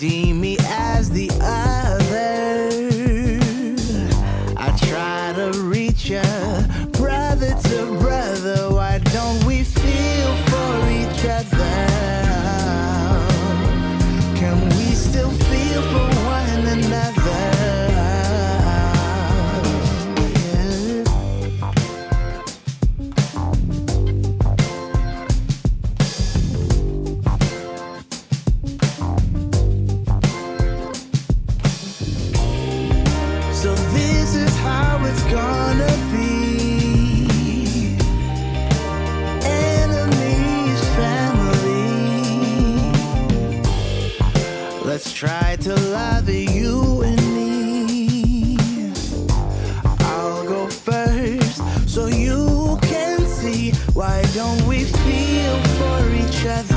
see me as the other. I try to reach ya, brother to brother. Why don't we feel for each other? Can we still feel for one another? So this is how it's gonna be. Enemies, family. Let's try to love you and me. I'll go first so you can see. Why don't we feel for each other?